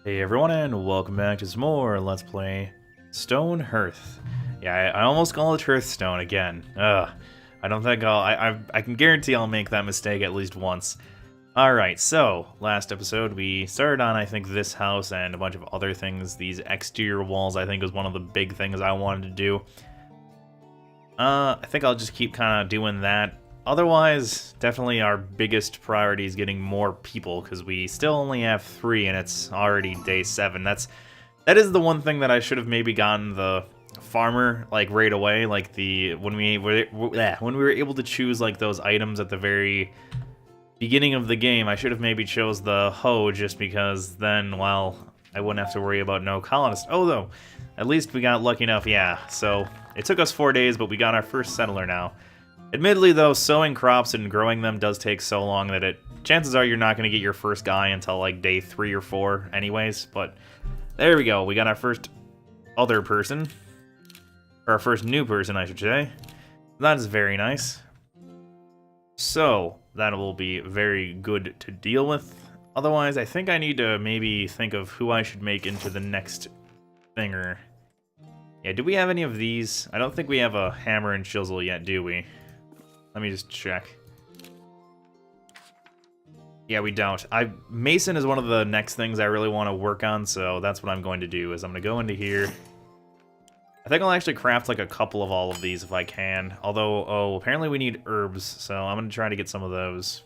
Hey everyone, and welcome back to some more Let's Play Stonehearth. Yeah, I almost call it Hearthstone again. Ugh. I don't think I can guarantee I'll make that mistake at least once. Alright, so, last episode we started on, I think, this house and a bunch of other things. These exterior walls, I think, was one of the big things I wanted to do. I think I'll just keep kind of doing that. Otherwise, definitely our biggest priority is getting more people, because we still only have 3 and it's already day 7. That is the one thing that I should have maybe gotten the farmer like right away, like when we were able to choose like those items at the very beginning of the game. I should have maybe chose the hoe, just because then, well, I wouldn't have to worry about no colonists. Oh, though, at least we got lucky enough, yeah. So it took us 4 days, but we got our first settler now. Admittedly, though, sowing crops and growing them does take so long that chances are you're not going to get your first guy until like day 3 or 4 anyways, but there we go. We got our first other person, or our first new person, I should say. That is very nice. So, that will be very good to deal with. Otherwise, I think I need to maybe think of who I should make into the next thinger. Yeah, do we have any of these? I don't think we have a hammer and chisel yet, do we? Let me just check. Yeah, we don't. Mason is one of the next things I really want to work on, so that's what I'm going to do, is I'm going to go into here. I think I'll actually craft like a couple of all of these if I can. Although, oh, apparently we need herbs, so I'm going to try to get some of those.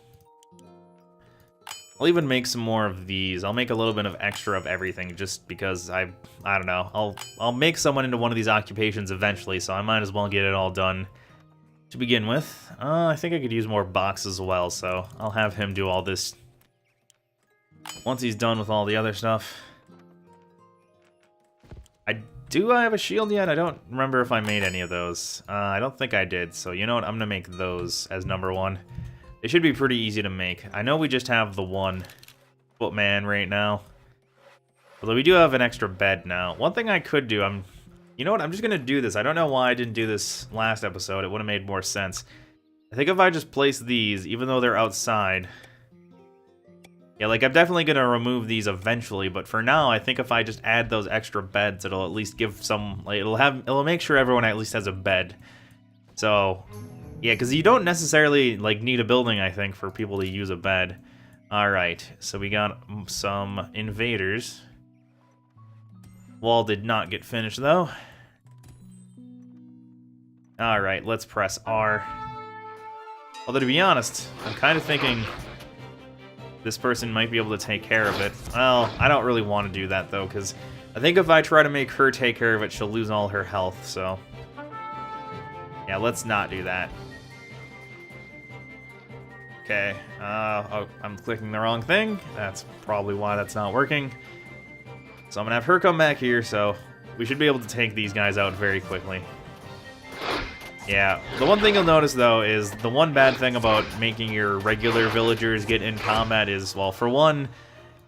I'll even make some more of these. I'll make a little bit of extra of everything just because I don't know. I'll make someone into one of these occupations eventually, so I might as well get it all done to begin with. I think I could use more boxes as well, so I'll have him do all this once he's done with all the other stuff. Do I have a shield yet? I don't remember if I made any of those. I don't think I did, so you know what? I'm gonna make those as number 1. They should be pretty easy to make. I know we just have the one footman right now, although we do have an extra bed now. One thing I could do, you know what? I'm just gonna do this. I don't know why I didn't do this last episode. It would have made more sense. I think if I just place these, even though they're outside, yeah, like I'm definitely gonna remove these eventually, but for now, I think if I just add those extra beds, it'll at least give some, like, it'll make sure everyone at least has a bed. So, yeah, because you don't necessarily like need a building, I think, for people to use a bed. All right, so we got some invaders. Wall did not get finished though. All right, let's press R. Although to be honest, I'm kind of thinking this person might be able to take care of it. Well, I don't really want to do that though, because I think if I try to make her take care of it, she'll lose all her health, so yeah, let's not do that. Okay, oh, I'm clicking the wrong thing. That's probably why that's not working. So I'm gonna have her come back here, so we should be able to take these guys out very quickly. Yeah, the one thing you'll notice, though, is the one bad thing about making your regular villagers get in combat is, well, for one,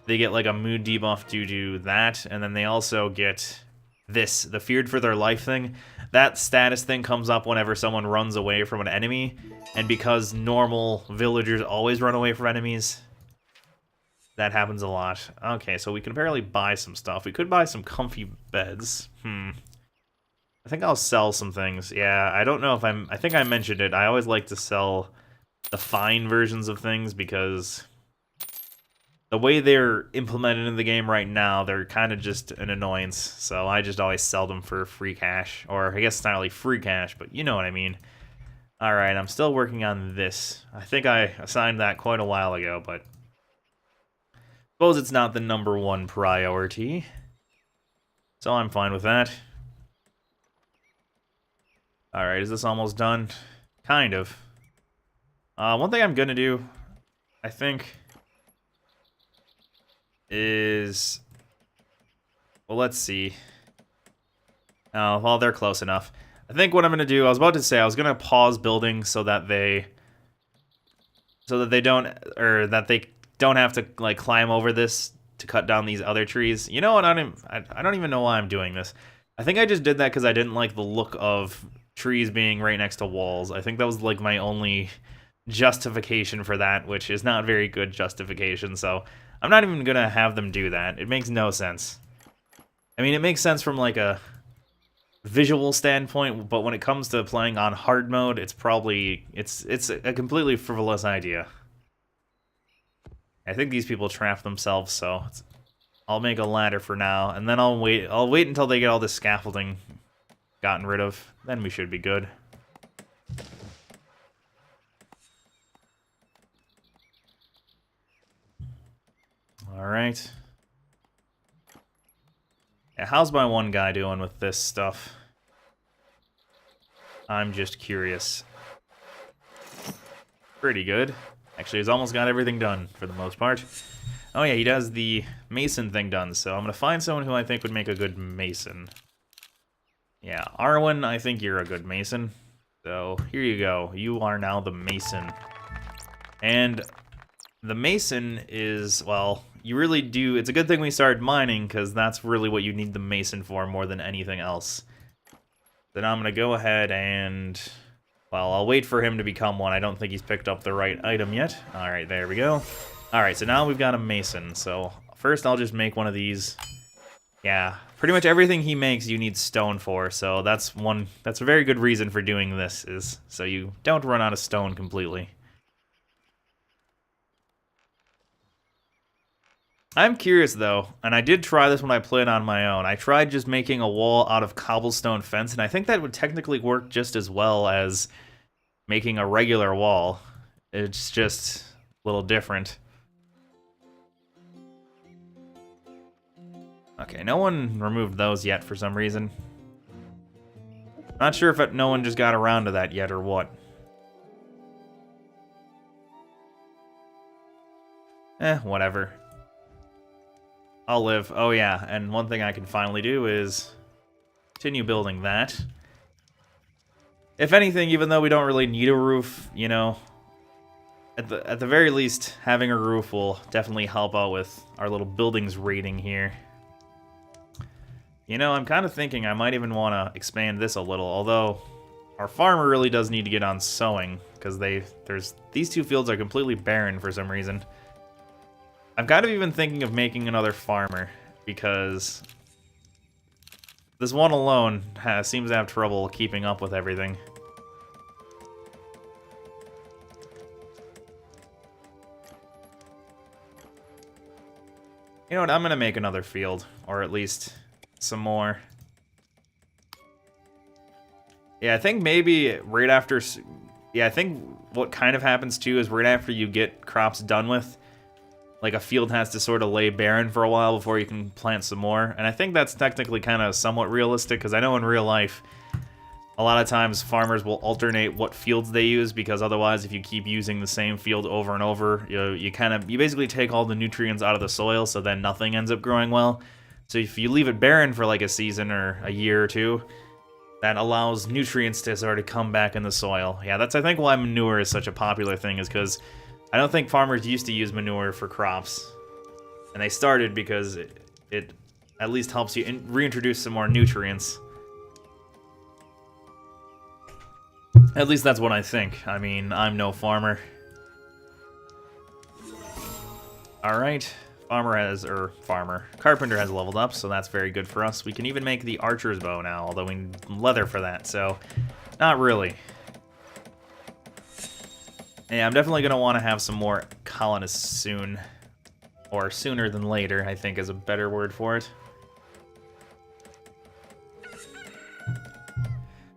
they get, like, a mood debuff due to that, and then they also get this, the feared for their life thing. That status thing comes up whenever someone runs away from an enemy, and because normal villagers always run away from enemies, that happens a lot. Okay, so we can apparently buy some stuff. We could buy some comfy beds. I think I'll sell some things. Yeah, I don't know if I think I mentioned it. I always like to sell the fine versions of things because the way they're implemented in the game right now, they're kind of just an annoyance. So I just always sell them for free cash. Or I guess it's not really free cash, but you know what I mean. Alright, I'm still working on this. I think I assigned that quite a while ago, but suppose it's not the number 1 priority. So I'm fine with that. Alright, is this almost done? Kind of. One thing I'm gonna do, I think, is... well, let's see. Oh, well, they're close enough. I think what I'm gonna do, I was about to say, I was gonna pause building so that they don't have to, like, climb over this to cut down these other trees. You know what, I don't even know why I'm doing this. I think I just did that because I didn't like the look of trees being right next to walls. I think that was like my only justification for that, which is not very good justification, so I'm not even gonna have them do that. It makes no sense. I mean, it makes sense from like a visual standpoint, but when it comes to playing on hard mode, it's probably it's a completely frivolous idea. I think these people trap themselves, so I'll make a ladder for now, and then I'll wait until they get all this scaffolding gotten rid of. Then we should be good. All right. Yeah, how's my one guy doing with this stuff? I'm just curious. Pretty good. Actually, he's almost got everything done, for the most part. Oh yeah, he does the mason thing done, so I'm gonna find someone who I think would make a good mason. Yeah, Arwen, I think you're a good mason. So, here you go. You are now the mason. And the mason is, well, you really do... It's a good thing we started mining, because that's really what you need the mason for more than anything else. Then I'm going to go ahead and... Well, I'll wait for him to become one. I don't think he's picked up the right item yet. Alright, there we go. Alright, so now we've got a mason. So, first I'll just make one of these. Yeah, pretty much everything he makes you need stone for, so that's a very good reason for doing this, is so you don't run out of stone completely. I'm curious, though, and I did try this when I played on my own. I tried just making a wall out of cobblestone fence, and I think that would technically work just as well as making a regular wall. It's just a little different. Okay, no one removed those yet for some reason. Not sure if no one just got around to that yet or what. Whatever. I'll live. Oh yeah, and one thing I can finally do is continue building that. If anything, even though we don't really need a roof, you know, at the very least, having a roof will definitely help out with our little buildings rating here. You know, I'm kind of thinking I might even want to expand this a little, although our farmer really does need to get on sowing, because these two fields are completely barren for some reason. I'm kind of even thinking of making another farmer, because this one alone seems to have trouble keeping up with everything. You know what, I'm going to make another field, or at least some more. Yeah, I think maybe right after... Yeah, I think what kind of happens too is right after you get crops done with, like a field has to sort of lay barren for a while before you can plant some more. And I think that's technically kind of somewhat realistic, because I know in real life, a lot of times farmers will alternate what fields they use, because otherwise if you keep using the same field over and over, you basically take all the nutrients out of the soil, so then nothing ends up growing well. So if you leave it barren for like a season or a year or two, that allows nutrients to sort of come back in the soil. Yeah, that's I think why manure is such a popular thing, is because I don't think farmers used to use manure for crops. And they started because it at least helps you reintroduce some more nutrients. At least that's what I think. I mean, I'm no farmer. Alright. Carpenter has leveled up, so that's very good for us. We can even make the archer's bow now, although we need leather for that, so not really. Yeah, I'm definitely going to want to have some more colonists soon. Or sooner than later, I think is a better word for it.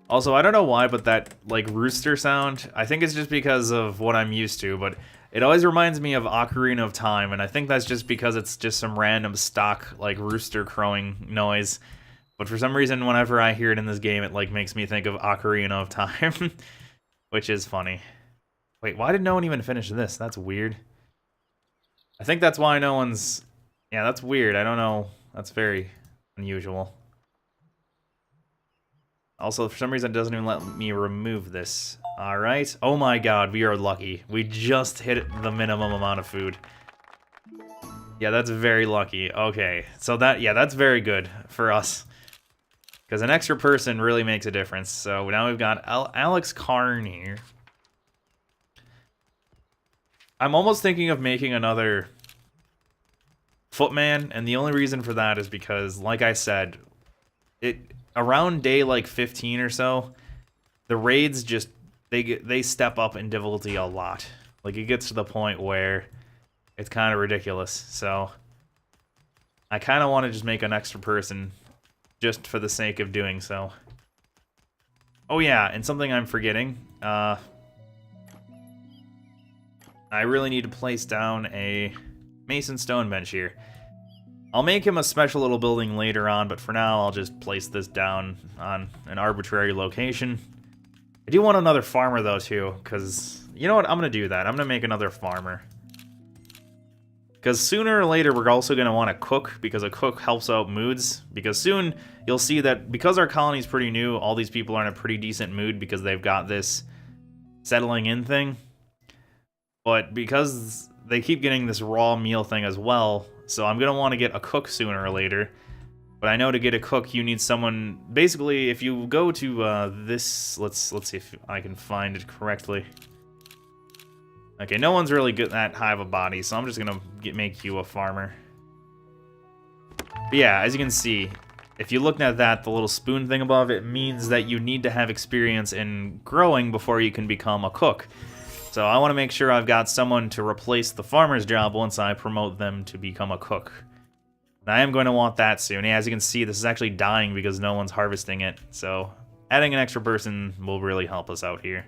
Also, I don't know why, but that, like, rooster sound, I think it's just because of what I'm used to, but it always reminds me of Ocarina of Time, and I think that's just because it's just some random stock, like, rooster crowing noise. But for some reason, whenever I hear it in this game, it, like, makes me think of Ocarina of Time, which is funny. Wait, why did no one even finish this? That's weird. I think that's why no one's... Yeah, that's weird. I don't know. That's very unusual. Also, for some reason, it doesn't even let me remove this. Alright. Oh my god, we are lucky. We just hit the minimum amount of food. Yeah, that's very lucky. Okay, so that's very good for us. Because an extra person really makes a difference. So now we've got Alex Karn here. I'm almost thinking of making another footman, and the only reason for that is because, like I said, around day like 15 or so, the raids just they step up in difficulty a lot. Like it gets to the point where it's kind of ridiculous. So I kind of want to just make an extra person just for the sake of doing so. Oh yeah, and something I'm forgetting. I really need to place down a mason stone bench here. I'll make him a special little building later on, but for now I'll just place this down on an arbitrary location. I do want another farmer though too, because you know what? I'm going to do that. I'm going to make another farmer. Because sooner or later we're also going to want to cook, because a cook helps out moods. Because soon you'll see that because our colony's pretty new, all these people are in a pretty decent mood because they've got this settling in thing. But because they keep getting this raw meal thing as well, so I'm going to want to get a cook sooner or later. But I know to get a cook you need someone, basically if you go to this, let's see if I can find it correctly. Okay, no one's really good that high of a body, so I'm just going to make you a farmer. But yeah, as you can see, if you look at that, the little spoon thing above, it means that you need to have experience in growing before you can become a cook. So I want to make sure I've got someone to replace the farmer's job once I promote them to become a cook. And I am going to want that soon. Yeah, as you can see, this is actually dying because no one's harvesting it. So adding an extra person will really help us out here.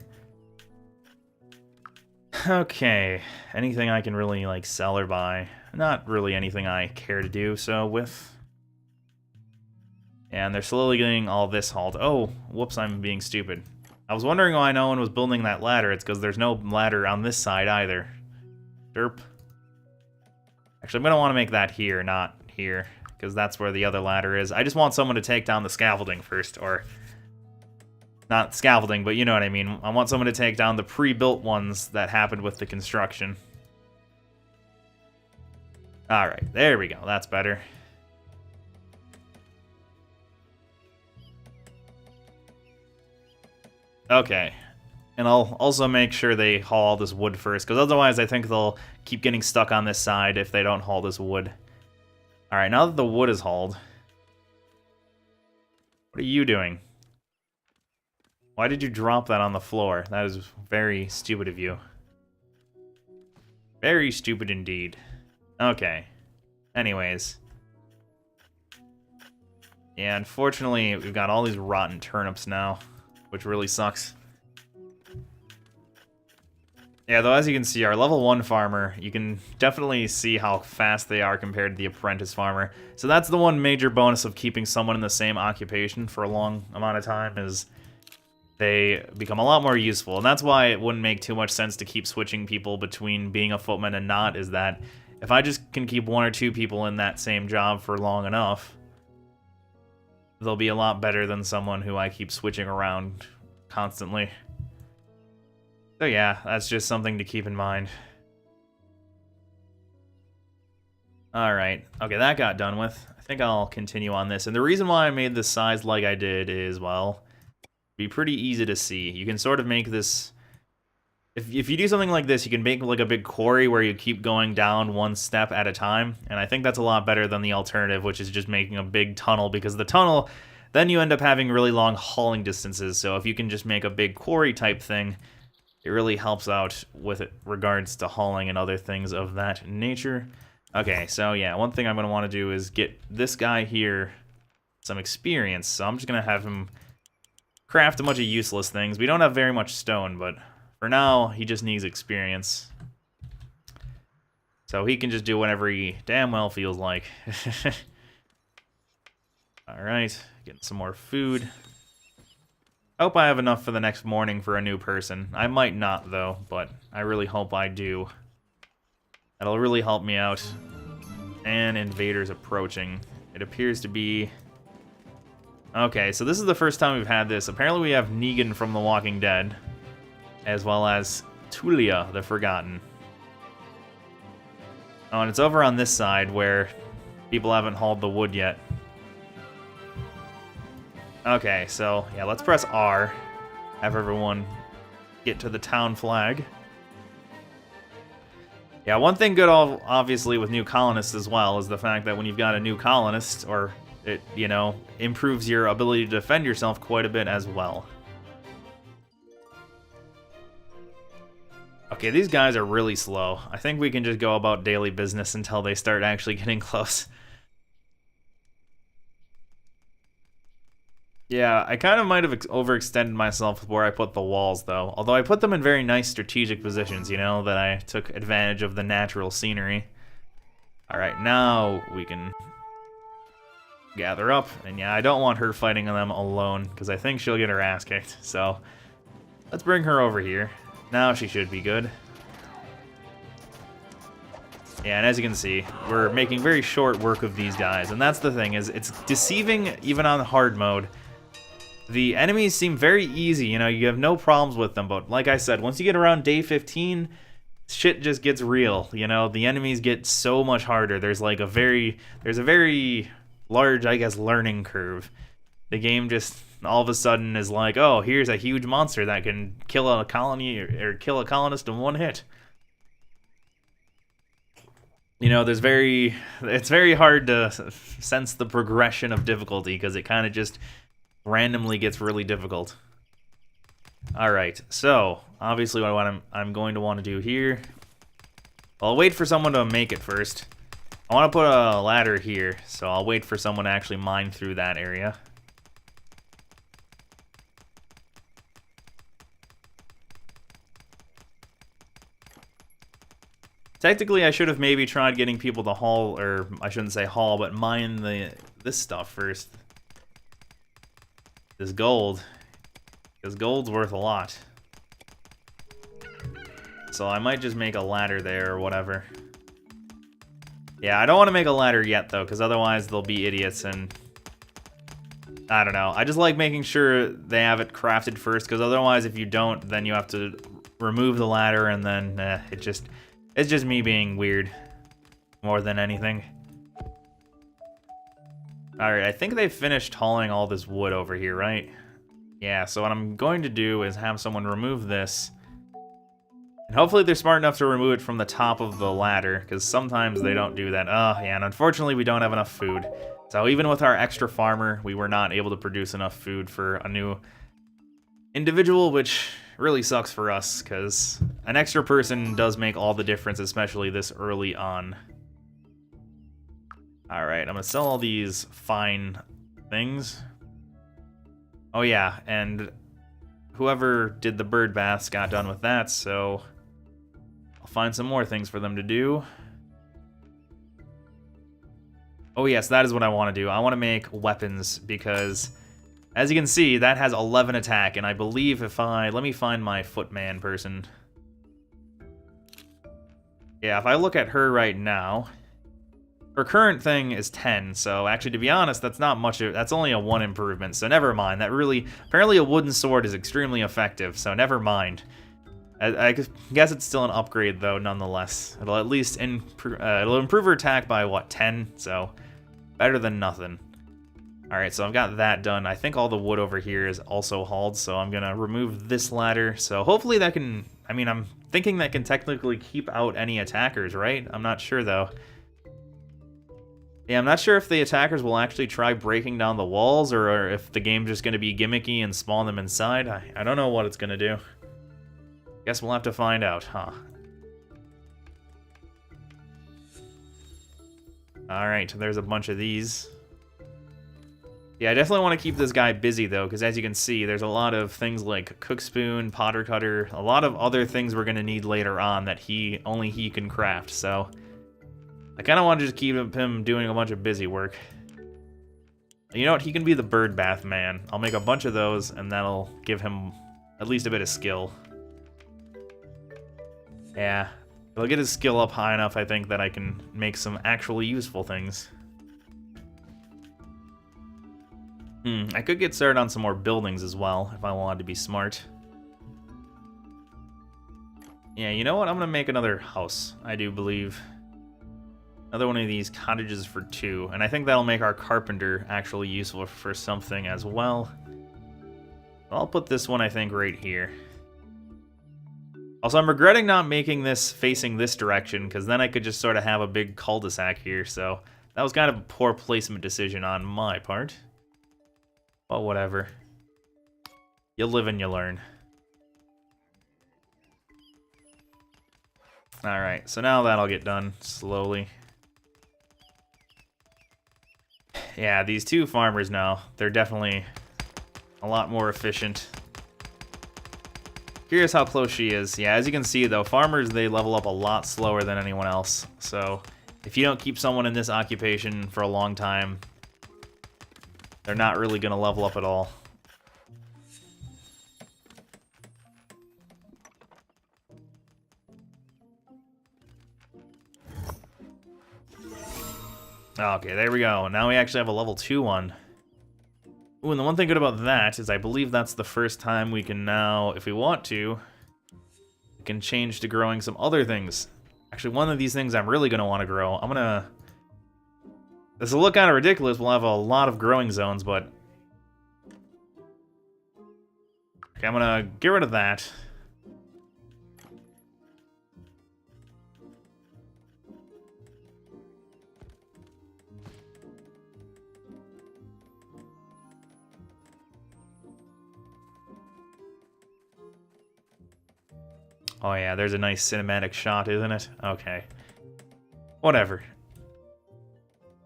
Okay, anything I can really like sell or buy? Not really anything I care to do so with. And they're slowly getting all this hauled. Oh, whoops, I'm being stupid. I was wondering why no one was building that ladder. It's because there's no ladder on this side either. Derp. Actually, I'm going to want to make that here, not here, because that's where the other ladder is. I just want someone to take down the scaffolding first, or not scaffolding, but you know what I mean. I want someone to take down the pre-built ones that happened with the construction. Alright, there we go. That's better. Okay. And I'll also make sure they haul all this wood first, because otherwise I think they'll keep getting stuck on this side if they don't haul this wood. Alright, now that the wood is hauled, what are you doing? Why did you drop that on the floor? That is very stupid of you. Very stupid indeed. Okay. Anyways. Yeah, unfortunately, we've got all these rotten turnips now, which really sucks. Yeah, though, as you can see, our level 1 farmer, you can definitely see how fast they are compared to the apprentice farmer. So that's the one major bonus of keeping someone in the same occupation for a long amount of time, is they become a lot more useful. And that's why it wouldn't make too much sense to keep switching people between being a footman and not, is that if I just can keep 1 or 2 people in that same job for long enough, they'll be a lot better than someone who I keep switching around constantly. So yeah, that's just something to keep in mind. Alright, okay, that got done with. I think I'll continue on this. And the reason why I made this size like I did is, well, be pretty easy to see. You can sort of make this... If you do something like this, you can make like a big quarry where you keep going down 1 step at a time. And I think that's a lot better than the alternative, which is just making a big tunnel. Because the tunnel, then you end up having really long hauling distances. So if you can just make a big quarry type thing, it really helps out with it regards to hauling and other things of that nature. Okay, so yeah, one thing I'm going to want to do is get this guy here some experience. So I'm just going to have him craft a bunch of useless things. We don't have very much stone, but for now, he just needs experience. So he can just do whatever he damn well feels like. Alright, getting some more food. I hope I have enough for the next morning for a new person. I might not, though, but I really hope I do. That'll really help me out. And invaders approaching. It appears to be... Okay, so this is the first time we've had this. Apparently we have Negan from The Walking Dead, as well as Tulia the Forgotten. Oh, and it's over on this side where people haven't hauled the wood yet. Okay, so, yeah, let's press R. Have everyone get to the town flag. Yeah, one thing good, obviously, with new colonists as well is the fact that when you've got a new colonist, or it, you know, improves your ability to defend yourself quite a bit as well. Okay, these guys are really slow. I think we can just go about daily business until they start actually getting close. Yeah, I kind of might have overextended myself where I put the walls, though. Although I put them in very nice strategic positions, you know, that I took advantage of the natural scenery. Alright, now we can gather up. And yeah, I don't want her fighting them alone, because I think she'll get her ass kicked. So, let's bring her over here. Now she should be good. Yeah, and as you can see, we're making very short work of these guys. And that's the thing, is it's deceiving even on hard mode. The enemies seem very easy, you know, you have no problems with them, but like I said, once you get around day 15, shit just gets real, you know, the enemies get so much harder. There's a very large, I guess, learning curve. The game just all of a sudden is like, oh, here's a huge monster that can kill a colony or kill a colonist in one hit. You know, it's very hard to sense the progression of difficulty because it kind of just randomly gets really difficult. Alright, so obviously what I'm going to want to do here, I'll wait for someone to make it first. I want to put a ladder here, so I'll wait for someone to actually mine through that area. Technically, I should have maybe tried getting people to haul, or I shouldn't say haul, but mine this stuff first. This gold, because gold's worth a lot. So I might just make a ladder there or whatever. Yeah, I don't want to make a ladder yet though, because otherwise they'll be idiots and I don't know. I just like making sure they have it crafted first, because otherwise if you don't, then you have to remove the ladder and then it's just me being weird more than anything. Alright, I think they finished hauling all this wood over here, right? Yeah, so what I'm going to do is have someone remove this. And hopefully they're smart enough to remove it from the top of the ladder, because sometimes they don't do that. Oh, yeah, and unfortunately we don't have enough food. So even with our extra farmer, we were not able to produce enough food for a new individual, which really sucks for us, because an extra person does make all the difference, especially this early on. Alright, I'm gonna sell all these fine things. Oh yeah, and whoever did the bird baths got done with that, so I'll find some more things for them to do. Oh yes, that is what I want to do. I want to make weapons, because as you can see, that has 11 attack, and I believe let me find my footman person. Yeah, if I look at her right now, her current thing is 10, so actually, to be honest, that's not much. That's only a 1 improvement, so never mind. Apparently a wooden sword is extremely effective, so never mind. I guess it's still an upgrade, though, nonetheless. It'll at least it'll improve her attack by, what, 10? So, better than nothing. Alright, so I've got that done. I think all the wood over here is also hauled, so I'm gonna remove this ladder. So hopefully that can, I mean, I'm thinking that can technically keep out any attackers, right? I'm not sure, though. Yeah, I'm not sure if the attackers will actually try breaking down the walls, or if the game's just going to be gimmicky and spawn them inside. I don't know what it's going to do. Guess we'll have to find out, huh? Alright, there's a bunch of these. Yeah, I definitely want to keep this guy busy, though, because as you can see, there's a lot of things like cook spoon, potter cutter, a lot of other things we're going to need later on that only he can craft, so I kind of want to just keep him doing a bunch of busy work. You know what? He can be the bird bath man. I'll make a bunch of those, and that'll give him at least a bit of skill. Yeah. It'll get his skill up high enough, I think, that I can make some actually useful things. I could get started on some more buildings as well, if I wanted to be smart. Yeah, you know what? I'm going to make another house, I do believe. Another one of these cottages for 2, and I think that'll make our carpenter actually useful for something as well. I'll put this one, I think, right here. Also, I'm regretting not making this facing this direction, because then I could just sort of have a big cul-de-sac here, so that was kind of a poor placement decision on my part. But whatever. You live and you learn. Alright, so now that'll get done slowly. Yeah, these two farmers now, they're definitely a lot more efficient. Curious how close she is. Yeah, as you can see though, farmers, they level up a lot slower than anyone else. So if you don't keep someone in this occupation for a long time, they're not really going to level up at all. Okay, there we go. Now we actually have a level 2 one. Ooh, and the one thing good about that is I believe that's the first time we can now, if we want to, we can change to growing some other things. Actually, one of these things I'm really going to want to grow, I'm going to... This will look kind of ridiculous, we'll have a lot of growing zones, but... Okay, I'm going to get rid of that. Oh yeah, there's a nice cinematic shot, isn't it? Okay. Whatever.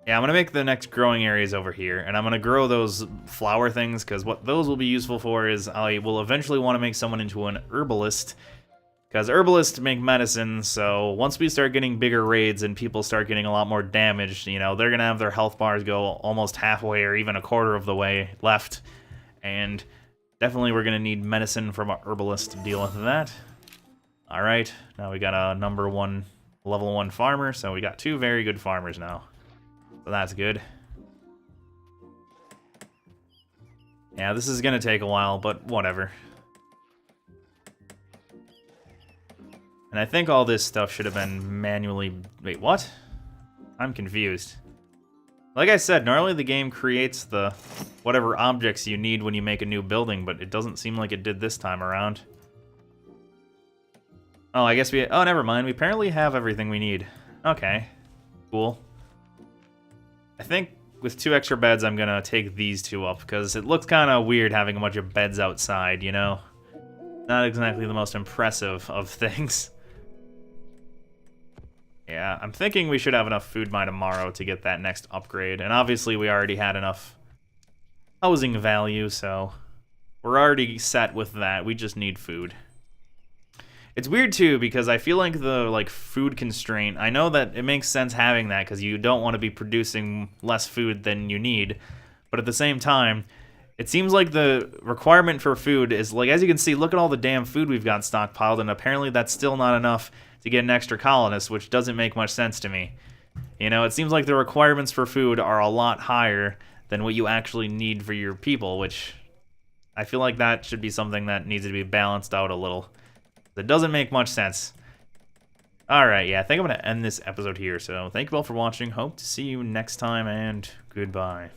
Yeah, I'm going to make the next growing areas over here, and I'm going to grow those flower things, because what those will be useful for is I will eventually want to make someone into an herbalist, because herbalists make medicine, so once we start getting bigger raids and people start getting a lot more damaged, you know, they're going to have their health bars go almost halfway or even a quarter of the way left, and definitely we're going to need medicine from a herbalist to deal with that. Alright, now we got a level 1 farmer, so we got 2 very good farmers now. So that's good. Yeah, this is gonna take a while, but whatever. And I think all this stuff should have been manually... Wait, what? I'm confused. Like I said, normally the game creates the whatever objects you need when you make a new building, but it doesn't seem like it did this time around. Oh, I guess oh, never mind. We apparently have everything we need. Okay. Cool. I think with 2 extra beds, I'm gonna take these 2 up, because it looks kind of weird having a bunch of beds outside, you know? Not exactly the most impressive of things. Yeah, I'm thinking we should have enough food by tomorrow to get that next upgrade, and obviously we already had enough housing value, so we're already set with that. We just need food. It's weird too, because I feel like the food constraint, I know that it makes sense having that because you don't want to be producing less food than you need, but at the same time, it seems like the requirement for food is, as you can see, look at all the damn food we've got stockpiled, and apparently that's still not enough to get an extra colonist, which doesn't make much sense to me. You know, it seems like the requirements for food are a lot higher than what you actually need for your people, which I feel like that should be something that needs to be balanced out a little. That doesn't make much sense. Alright, yeah, I think I'm going to end this episode here, so thank you all for watching, hope to see you next time, and goodbye.